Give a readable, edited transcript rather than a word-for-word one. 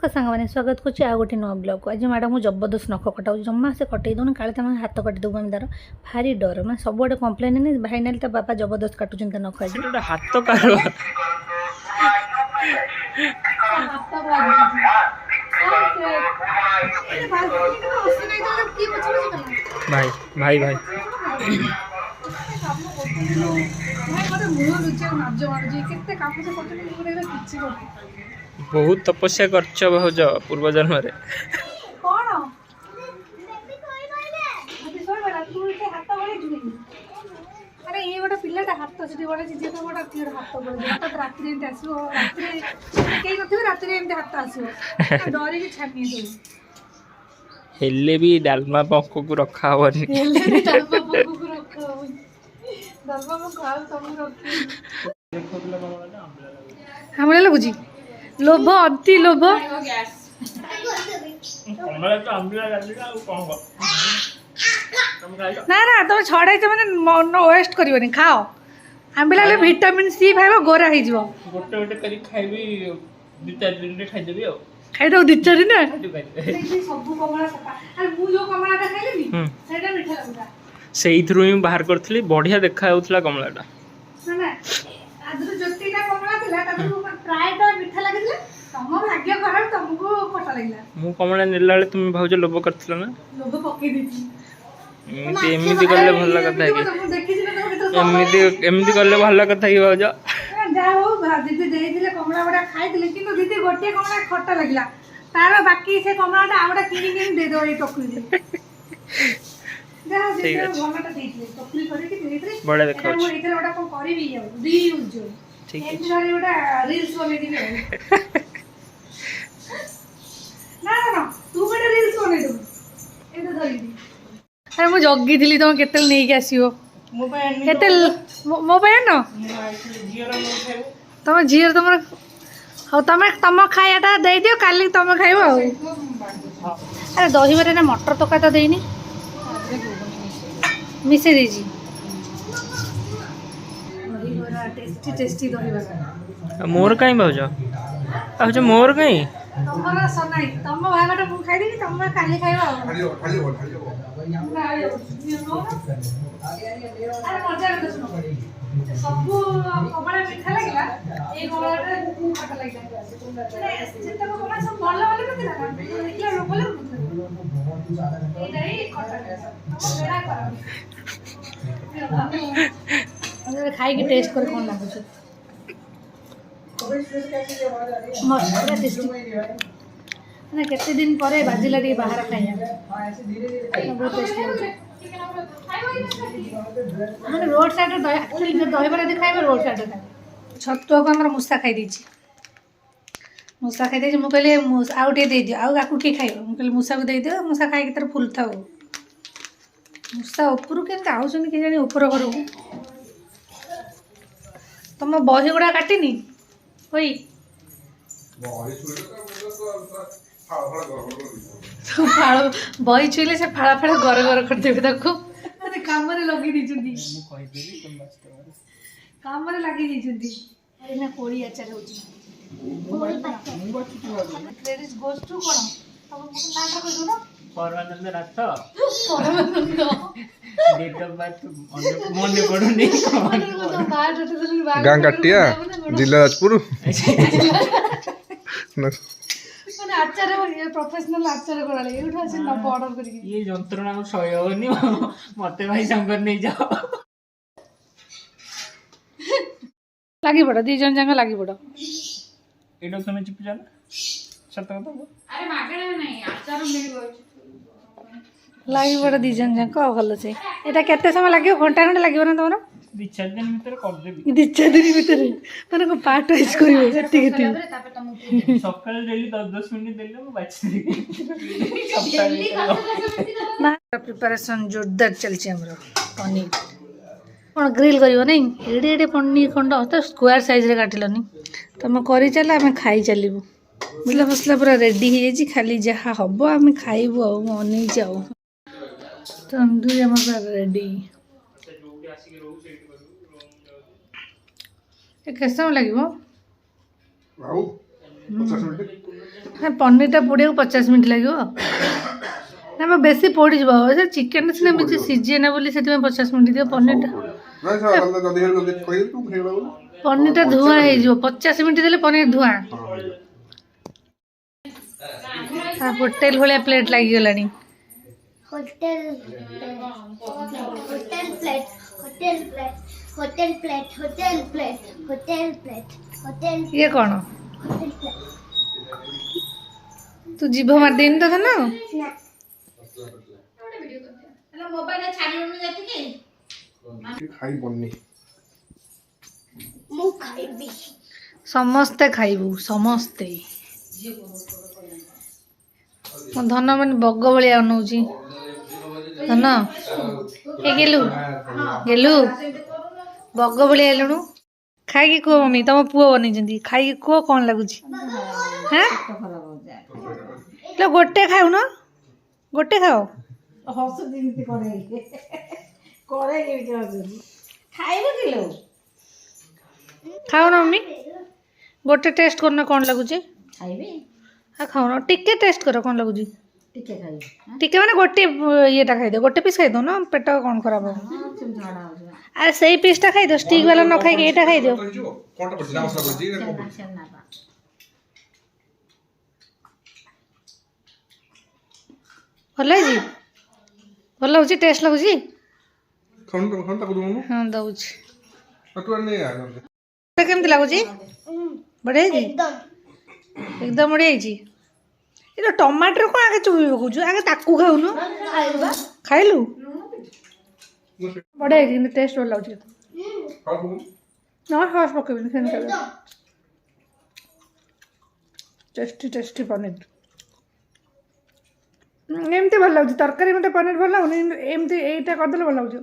नमस्कार सांगने स्वागत करुच्ची आ गोटे नुआ ब्लॉग को आज मैडम जबरदस्त नख कटा जमा से कटे दौन काले तुम हाथ काटी देबू आम तार भारी डर मैं सब आड़े कम्प्लेन नहीं फाइनाल तो बापा जबरदस्त काटुन नख आज हाथ कार भाई भाई भाई बहुत तपस्या करछ भाउज पूर्व जन्म रे अरे ये गोटे पिलाटा हाथ से गोटे जे तो गोटे हाथ गोटे रात्रि एमती आसो रात्रि कई नथिबे रात्रि एमती हाथ आसो डरी की छानी दो हेले भी डालमा पंख को रखा होनी हेले भी डालमा पंख को रखा होनी डालमा पंख आल सब रखी हमरा लगुजी लोभ अति लोभ हमरा तो आंबला गाली का कोन को ना ना तुम छड़ाई माने मन वेस्ट करबनी खाओ आंबला ले विटामिन सी खाइबो गोरा हो जिवो गोटे गोटे करी खाइबी 2-4 दिन रे खाइ देबी खाइ दो 2-4 दिन सब कमला सपा आ मु जो कमलाटा खाइलेनी सेटा मिठा लागुता सेइथरु ही बाहर करथली बढ़िया देखा होतला कमलाटा ना ना आदर ज्योतिटा कमला थिला ताकू प्रायटा मिठा लागिला तम भाग्य खराब तुमको पटा लागला मु कमला नेला ले तुम भाउज लोभ करथला ना लोभ पके दीती एमती करले भल कथा है एमती करले भल कथा है भाउज जा हो दीदी दे दिले कमला बड़ा खाइ दिले किंतु दीदी गोटे कमला खट्टा लागला तार बाकी से कमलाटा आउडा किनि किनि दे दो ए टोकरी दे जा दे भलटा दे दिले टोकरी करे कि दे दिले बड़ा देखा मु इधर बड़ा को करी भी जाऊ री यूज ठीक है एक बार बड़ा रील्स बने दिले ना ना ना तू बड़ा रील्स बने दो ए तो धरी दी अरे मु जग्गी थिली तुम केतल नै के आसीओ मोबाइल केतल मोबाइल न तुम झीर तुम हाँ तुम तुम खायाटा दे दियो काली तुम खाइब अरे दही बरे ना मटर तका तो देनी मिसे दीजी दही बरा टेस्टी टेस्टी दही बरा मोर काई भाउज भाउज मोर काई तमरा सनाई तम भागटा मु खाइ देनी तम काली खाइबा खाली अरे मजा कर सुनो सब कमला मिठा लागला ए कमलाटा खट्टा लागला चिंता को कमला सब भल भल नथिला ना देखला लोभ लागुଥିଲା एटाई खट्टा सेडा कर खाई के टेस्ट कर कोन लागु छ मस्त टेस्टी ना केते दिन परे बाजिला रे बाहर खाइया बहुत टेस्टी होछ माने रोड साइड रे एक्चुअली जो दही बरा खाइबे रोड साइड रे छत्तुआ को हमर मुसा खाइ दी छी मुसा खाइ दे मु कहले आउटे दे दियो आउ काकू के खाइबो मु कहले मुसा को दे दियो मुसा खाइ के तर फुल थाओ मुसा ऊपर के आउछन के जानी ऊपर करू तुम बही गुडा काटिनी ओई फाड़ बही छुईले से फाड़ा फाड़ा घर घर कर देबे ताको अरे काम रे लगी दी जुंदी मु कहि देबी तुम बस काम रे लगी दी जुंदी अरे ना कोड़ी अचार होची क्रेडिट गोस टू कोन तब नाटा को दो ना परमानंद रात डेट ऑफ बर्थ मन पड़ुनी गां काटिया जिला राजपुर माने आचार ये प्रोफेशनल आचार कराले एठा से नब ऑर्डर करी ये जंत्रणा को सय होनी मते भाई संगर नहीं जाओ लागी पड़ दी जन जंग लागी पड़ एडो समय चिप जाना सत कथा अरे मागणे नहीं आचार मिल गयो लागी पड़ दी जन जंग को भलो छे एटा केते समय लागियो घंटा घंटा लागियो ना तमरो 2-4 दिन भीतर कर देबी 2-4 दिन भीतर माने को पार्ट वाइज करियो एटी केटी सकाळ डेली 10 मिनिट देले मु बाछि ना प्रिपरेशन जोरदार चलछि हमरो पनीर कोन ग्रिल करियो नै एडे एडे पनीर खंड तो स्क्वायर साइज रे काटिलनी तमे करि चला हमें खाई चलिबो बुझला फसला पूरा रेडी हे जी खाली जहा हबो हमें खाइबो मनी जाओ तंदूरी हमर रेडी कैसा लगे ପନିରଟା ପୋଡ଼ିବାକୁ 50 ମିନିଟ୍ ଲାଗିବ ନା ବା ବେଶୀ ପୋଡ଼ିଯିବ ସେ ଚିକେନ୍ ସିନା ବେଶୀ ସିଝିଏନା ବୋଲି ସେଥିପାଇଁ 50 ମିନିଟ୍ ଦିଅ ପନିରଟା ଧୂଆଁ ହେଇଯିବ 50 ମିନିଟ୍ ଦେଲେ ପନିର ଧୂଆଁ ହୋଟେଲ ଭଳିଆ ପ୍ଲେଟ୍ ଲାଗିଗଲାଣି hotel plate hotel plate hotel plate hotel plate hotel plate hotel ଇଏ କ'ଣ प्लेट ତୁ ଜିଭ ମାରିଦେଇନି ତ ଧନ मु खाइबी ସମସ୍ତେ ଖାଇବୁ ସମସ୍ତେ ମୋ ଧନ ମାନେ ବଗ ଭଳିଆ ଅନଉଛି ଧନ ଏ ଗେଲୁ ଗେଲୁ ବଗ ଭଳିଆ ହେଲୁଣୁ ଖାଇକି କୁହ ମମି ତମ ପୁଅ ବନେଇଛନ୍ତି ଖାଇକି କୁହ କ'ଣ ଲାଗୁଛି ହାଁ ଗୋଟେ ଖାଉନ ଗୋଟେ ଖାଅ ଖାଉନ ମମି ଗୋଟେ ଟେଷ୍ଟ କରୁନ କ'ଣ ଲାଗୁଛି ଖାଉନ ଟିକେ ଟେଷ୍ଟ କର କ'ଣ ଲାଗୁଛି ଟିକେ ମାନେ ଗୋଟେ ଇଏଟା ଖାଇଦିଅ ଗୋଟେ ପିସ୍ ଖାଇଦିଅ ନା ପେଟ କ'ଣ ଖରାପ ହବ ଆରେ ସେଇ ପିସ୍ଟା ଖାଇଦିଅ ଷ୍ଟିକ୍ ବାଲା ନ ଖାଇକି ଏଇଟା ଖାଇଦିଅ ଭଲ ହେଇଛି ଭଲ ଲାଗୁଛି ଟେଷ୍ଟ ଲାଗୁଛି ହଁ ଦଉଛି କେମିତି ଲାଗୁଛି ବଢ଼ିଆ ହେଇଛି ଏକଦମ ବଢ଼ିଆ ହେଇଛି ଏ ଟମାଟର କ'ଣ ଆଗେ ଚୁବି ପକଉଛୁ ଆଗେ ତାକୁ ଖାଉନୁ ଖାଇଲୁ ବଢ଼ିଆ ହେଇଛି କିନ୍ତୁ ଟେଷ୍ଟ ଭଲ ଲାଗୁଛି ନା ସସ୍ ପକେଇବିନି ସେମିତି ଖାଇବେ ଟେଷ୍ଟି ଟେଷ୍ଟି ପନିର ଏମିତି ଭଲ ଲାଗୁଛି ତରକାରୀ ମୋତେ ପନିର ଭଲ ଲାଗୁନି କିନ୍ତୁ ଏମିତି ଏଇଟା କରିଦେଲେ ଭଲ ଲାଗୁଛି